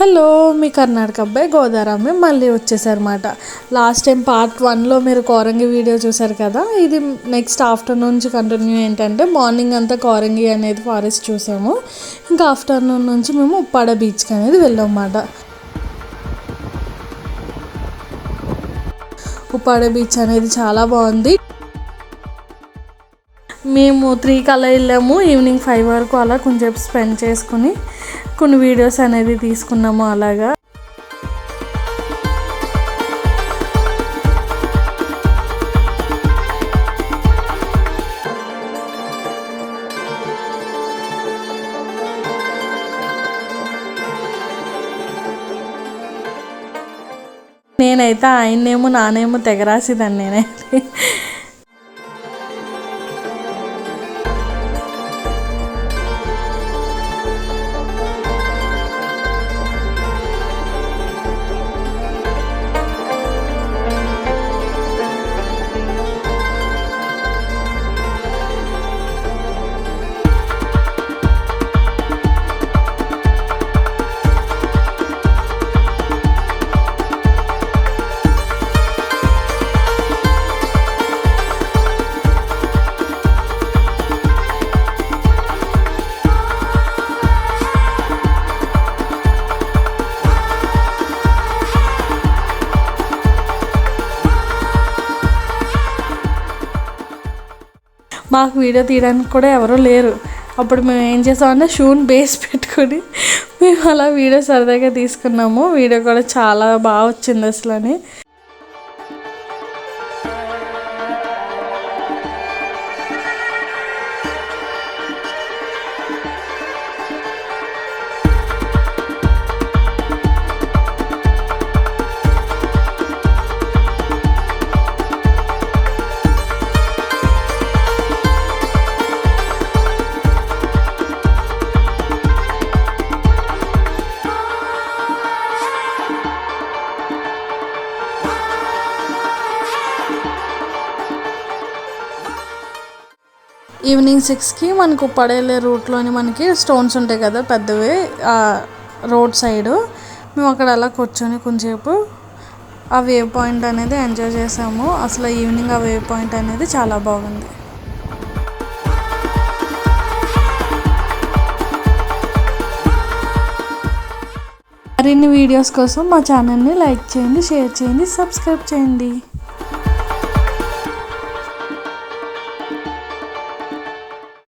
Hello, మీ కర్ణాటక అబ్బాయి గోదారమ్మ మళ్ళీ వచ్చేసారన్నమాట. Last time part 1లో మీరు కోరంగి వీడియో చూసారు కదా. ఇది నెక్స్ట్ ఆఫ్టర్నూన్ నుంచి కంటిన్యూ. ఏంటంటే మార్నింగ్ అంతా కోరంగి అనేది ఫారెస్ట్ చూసాము. ఇంకా ఆఫ్టర్నూన్ నుంచి మేము ఉప్పాడ బీచ్కి అనేది వెళ్ళామన్నమాట. ఉప్పాడ బీచ్ అనేది చాలా బాగుంది. మేము 3 కల్లా వెళ్ళాము. ఈవినింగ్ 5 వరకు అలా కొంచెం స్పెండ్ చేసుకుని కొన్ని వీడియోస్ అనేది తీసుకున్నాము. అలాగా నేనైతే ఆయన్నేమో నానేమో తెగరాసిదాన్ని నేనైతే. మాకు వీడియో తీయడానికి కూడా ఎవరూ లేరు. అప్పుడు మేము ఏం చేసామంటే షూని బేస్ పెట్టుకొని మేము అలా వీడియో సరదాగా తీసుకున్నాము. వీడియో కూడా చాలా బాగా వచ్చింది అసలు అని. ఈవినింగ్ 6కి మనకు పడేలే రూట్లోని మనకి స్టోన్స్ ఉంటాయి కదా పెద్దవి, రోడ్ సైడు. మేము అక్కడ అలా కూర్చొని కొంచెంసేపు ఆ వేవ్ పాయింట్ అనేది ఎంజాయ్ చేసాము. అసలు ఈవినింగ్ ఆ వేవ్ పాయింట్ అనేది చాలా బాగుంది. మరిన్ని వీడియోస్ కోసం మా ఛానల్ని లైక్ చేయండి, షేర్ చేయండి, సబ్స్క్రైబ్ చేయండి.